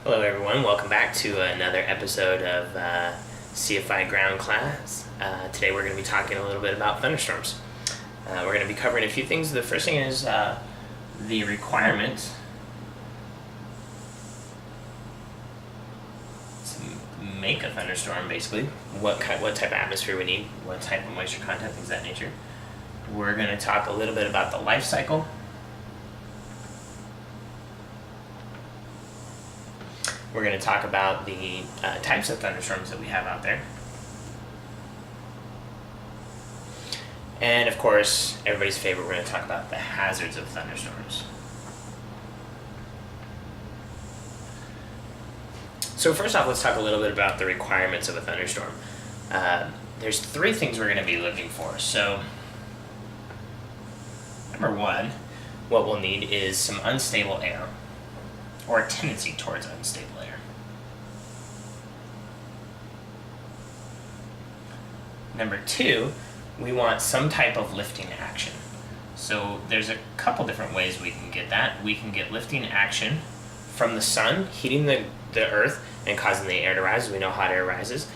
Hello everyone, welcome back to another episode of CFI Ground Class. Today we're going to be talking a little bit about thunderstorms. We're going to be covering a few things. The first thing is the requirements to make a thunderstorm, basically. What type of atmosphere we need, what type of moisture content, things of that nature. We're going to talk a little bit about the life cycle. We're going to talk about the types of thunderstorms that we have out there. And of course, everybody's favorite, we're going to talk about the hazards of thunderstorms. So first off, let's talk a little bit about the requirements of a thunderstorm. There's three things we're going to be looking for. So, number one, what we'll need is some unstable air, or a tendency towards unstable air. Number two, we want some type of lifting action. So there's a couple different ways we can get that. We can get lifting action from the sun heating the earth and causing the air to rise. We know hot air rises.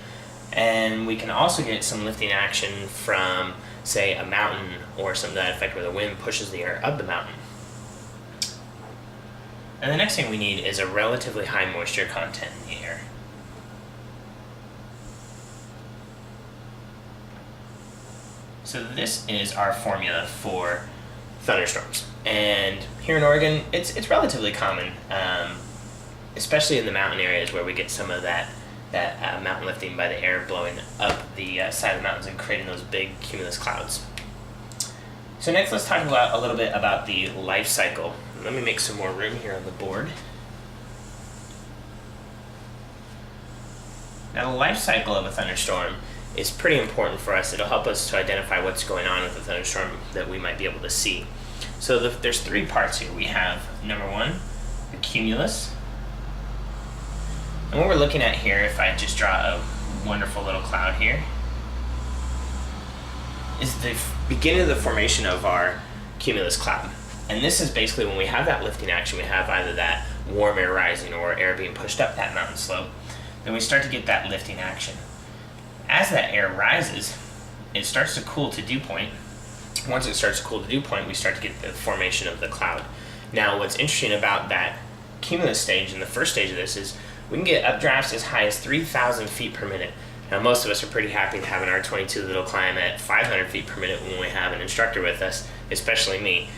And we can also get some lifting action from, say, a mountain or something to that effect where the wind pushes the air up the mountain. And the next thing we need is a relatively high moisture content in the air. So this is our formula for thunderstorms. And here in Oregon, it's relatively common, especially in the mountain areas where we get some of that mountain lifting by the air blowing up the side of the mountains and creating those big cumulus clouds. So next, let's talk about a little bit about the life cycle. Let me make some more room here on the board. Now, the life cycle of a thunderstorm is pretty important for us. It'll help us to identify what's going on with the thunderstorm that we might be able to see. So there's three parts here. We have, number one, the cumulus. And what we're looking at here, if I just draw a wonderful little cloud here, is the beginning of the formation of our cumulus cloud. And this is basically when we have that lifting action, we have either that warm air rising or air being pushed up that mountain slope, then we start to get that lifting action. As that air rises, it starts to cool to dew point. Once it starts to cool to dew point, we start to get the formation of the cloud. Now, what's interesting about that cumulus stage, and the first stage of this, is we can get updrafts as high as 3,000 feet per minute. Now, most of us are pretty happy to have an R22 that'll climb at 500 feet per minute when we have an instructor with us, especially me,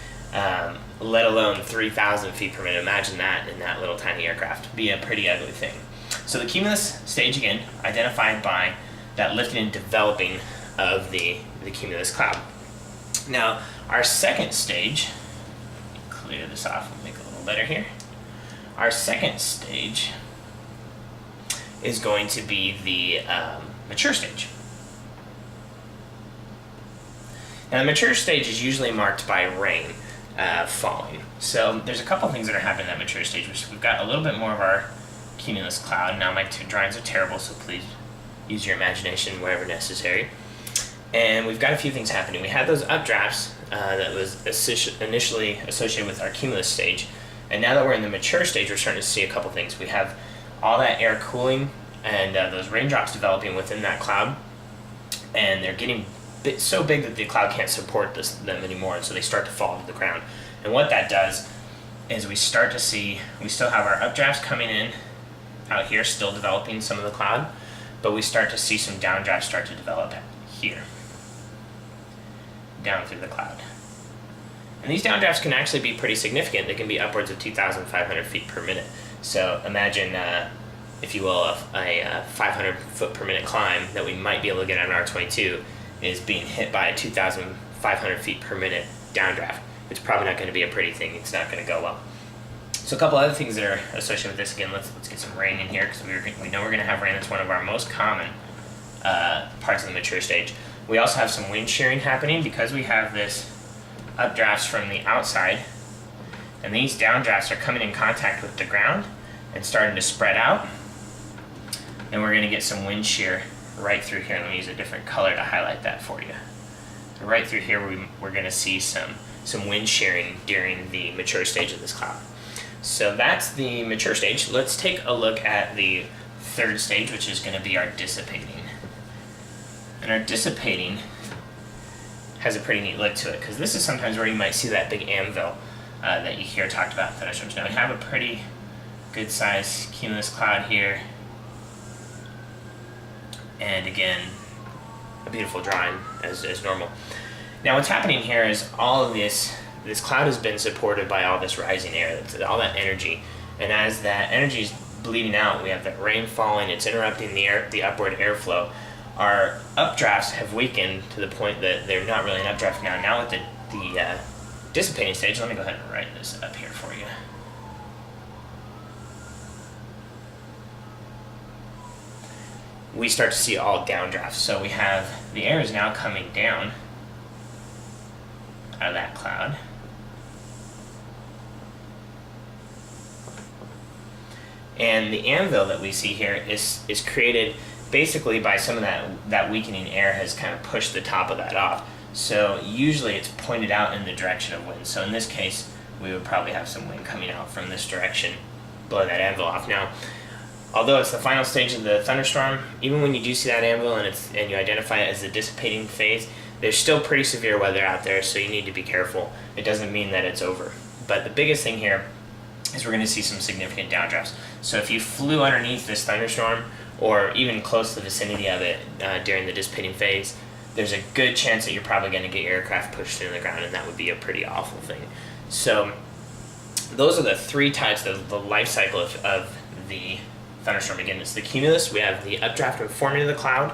let alone 3,000 feet per minute. Imagine that in that little tiny aircraft. Be a pretty ugly thing. So the cumulus stage, again, identified by that lifting and developing of the cumulus cloud. Now, our second stage, clear this off and make it a little better here. Our second stage is going to be the mature stage. Now, the mature stage is usually marked by rain falling. So there's a couple things that are happening in that mature stage. We've got a little bit more of our cumulus cloud. Now, my two drawings are terrible, so please use your imagination wherever necessary. And we've got a few things happening. We had those updrafts that was initially associated with our cumulus stage. And now that we're in the mature stage, we're starting to see a couple things. We have all that air cooling and those raindrops developing within that cloud. And they're getting so big that the cloud can't support them anymore, and so they start to fall to the ground. And what that does is we start to see, we still have our updrafts coming in out here, still developing some of the cloud, but we start to see some downdrafts start to develop here, down through the cloud. And these downdrafts can actually be pretty significant. They can be upwards of 2,500 feet per minute. So imagine, if you will, a 500 foot per minute climb that we might be able to get on an R22 is being hit by a 2,500 feet per minute downdraft. It's probably not going to be a pretty thing. It's not going to go well. So a couple other things that are associated with this. Again, let's get some rain in here, because we know we're going to have rain. That's one of our most common parts of the mature stage. We also have some wind shearing happening because we have this updrafts from the outside, and these downdrafts are coming in contact with the ground and starting to spread out. And we're going to get some wind shear right through here. Let me use a different color to highlight that for you. So right through here, we're going to see some wind shearing during the mature stage of this cloud. So that's the mature stage. Let's take a look at the third stage, which is going to be our dissipating. And our dissipating has a pretty neat look to it, because this is sometimes where you might see that big anvil that you hear talked about in thunderstorms. Now we have a pretty good size cumulus cloud here, and again, a beautiful drawing as normal. Now what's happening here is all of this cloud has been supported by all this rising air, all that energy, and as that energy is bleeding out, we have that rain falling, it's interrupting the upward airflow. Our updrafts have weakened to the point that they're not really an updraft now. Now with the dissipating stage, let me go ahead and write this up here for you. We start to see all downdrafts. So we have the air is now coming down out of that cloud. And the anvil that we see here is created basically by some of that weakening air has kind of pushed the top of that off. So usually it's pointed out in the direction of wind. So in this case, we would probably have some wind coming out from this direction, blow that anvil off. Now, although it's the final stage of the thunderstorm, even when you do see that anvil and you identify it as the dissipating phase, there's still pretty severe weather out there, so you need to be careful. It doesn't mean that it's over. But the biggest thing here is we're going to see some significant downdrafts. So if you flew underneath this thunderstorm, or even close to the vicinity of it during the dissipating phase, there's a good chance that you're probably going to get your aircraft pushed into the ground, and that would be a pretty awful thing. So those are the three types of the life cycle of the thunderstorm. Again, it's the cumulus. We have the updraft and forming of the cloud.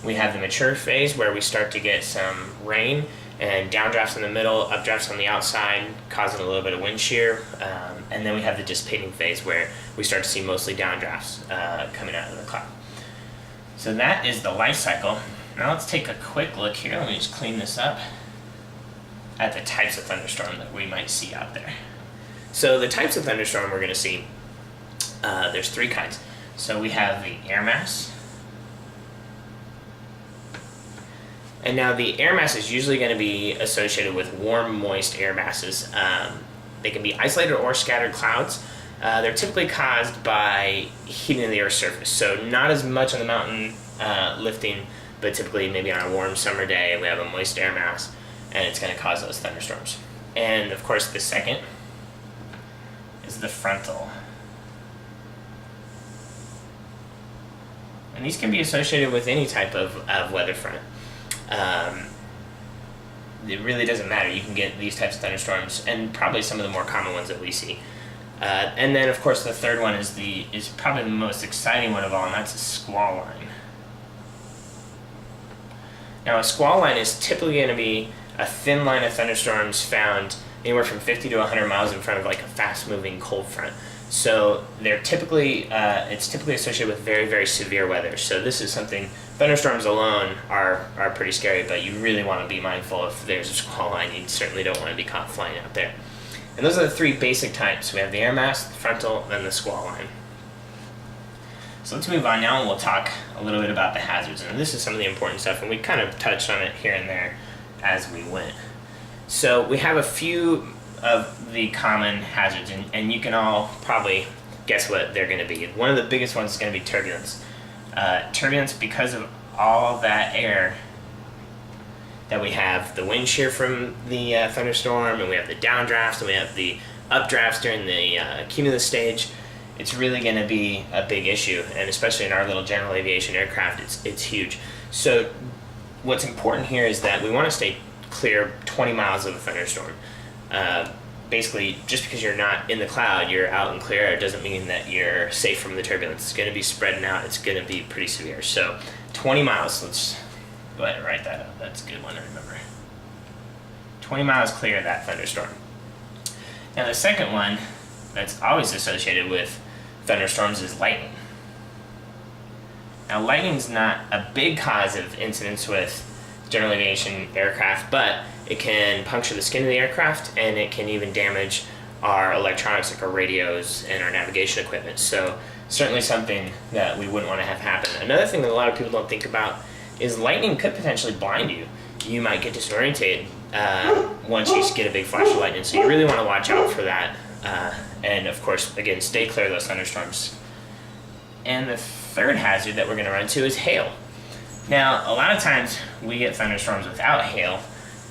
We have the mature phase where we start to get some rain and downdrafts in the middle, updrafts on the outside, causing a little bit of wind shear. And then we have the dissipating phase where we start to see mostly downdrafts coming out of the cloud. So that is the life cycle. Now let's take a quick look here. Let me just clean this up at the types of thunderstorm that we might see out there. So the types of thunderstorm we're going to see, there's three kinds. So we have the air mass. And now the air mass is usually going to be associated with warm, moist air masses. They can be isolated or scattered clouds. They're typically caused by heating of the Earth's surface. So not as much on the mountain lifting, but typically maybe on a warm summer day we have a moist air mass, and it's going to cause those thunderstorms. And of course the second is the frontal. And these can be associated with any type of weather front. It really doesn't matter. You can get these types of thunderstorms, and probably some of the more common ones that we see. And then, of course, the third one is probably the most exciting one of all, and that's a squall line. Now, a squall line is typically going to be a thin line of thunderstorms found anywhere from 50 to 100 miles in front of like a fast-moving cold front. So they're typically it's typically associated with very, very severe weather. So this is something, thunderstorms alone are pretty scary, but you really want to be mindful if there's a squall line. You certainly don't want to be caught flying out there. And those are the three basic types. We have the air mass, the frontal, and the squall line. So let's move on now, and we'll talk a little bit about the hazards. And this is some of the important stuff, and we kind of touched on it here and there as we went. So we have a few of the common hazards, and you can all probably guess what they're going to be. One of the biggest ones is going to be turbulence. Turbulence, because of all that air that we have, the wind shear from the thunderstorm, and we have the downdrafts, and we have the updrafts during the cumulus stage. It's really going to be a big issue, and especially in our little general aviation aircraft, it's huge. So what's important here is that we want to stay clear 20 miles of a thunderstorm. Basically, just because you're not in the cloud, you're out in clear air, doesn't mean that you're safe from the turbulence. It's going to be spreading out. It's going to be pretty severe. So 20 miles, let's go ahead and write that up. That's a good one to remember. 20 miles clear of that thunderstorm. Now the second one that's always associated with thunderstorms is lightning. Now lightning's not a big cause of incidents with general aviation aircraft, but it can puncture the skin of the aircraft, and it can even damage our electronics, like our radios and our navigation equipment. So certainly something that we wouldn't want to have happen. Another thing that a lot of people don't think about is lightning could potentially blind you. You might get disoriented once you get a big flash of lightning, so you really want to watch out for that And of course, again, stay clear of those thunderstorms. And the third hazard that we're going to run into is hail. Now, a lot of times we get thunderstorms without hail,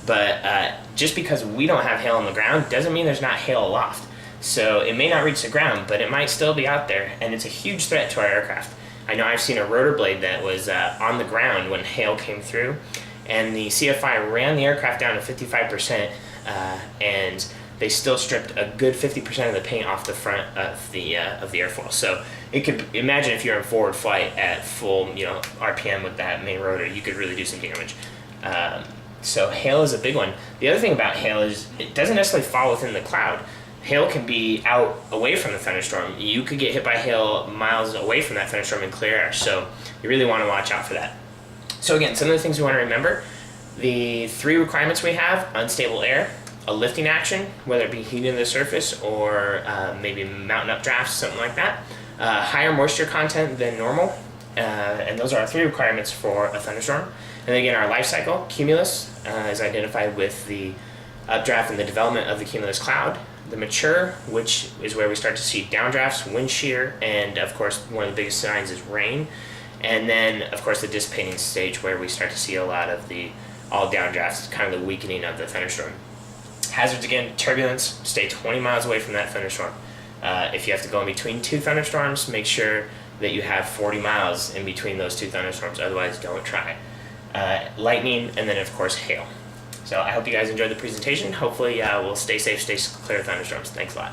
but just because we don't have hail on the ground doesn't mean there's not hail aloft. So it may not reach the ground, but it might still be out there, and it's a huge threat to our aircraft. I know I've seen a rotor blade that was on the ground when hail came through, and the CFI ran the aircraft down to 55%, and they still stripped a good 50% of the paint off the front of the airfoil. So it could, imagine if you're in forward flight at full, RPM with that main rotor, you could really do some damage. So hail is a big one. The other thing about hail is it doesn't necessarily fall within the cloud. Hail can be out away from the thunderstorm. You could get hit by hail miles away from that thunderstorm in clear air. So you really want to watch out for that. So again, some of the things we want to remember: the 3 requirements we have: unstable air, a lifting action, whether it be heating the surface or maybe mountain updrafts, something like that. Higher moisture content than normal, and those are our 3 requirements for a thunderstorm. And then again, our life cycle: cumulus is identified with the updraft and the development of the cumulus cloud. The mature, which is where we start to see downdrafts, wind shear, and of course one of the biggest signs is rain. And then of course the dissipating stage, where we start to see a lot of the all downdrafts, kind of the weakening of the thunderstorm. Hazards again: turbulence, stay 20 miles away from that thunderstorm. If you have to go in between 2 thunderstorms, make sure that you have 40 miles in between those 2 thunderstorms, otherwise don't try. Lightning, and then of course hail. So I hope you guys enjoyed the presentation. Hopefully we'll stay safe, stay clear of thunderstorms. Thanks a lot.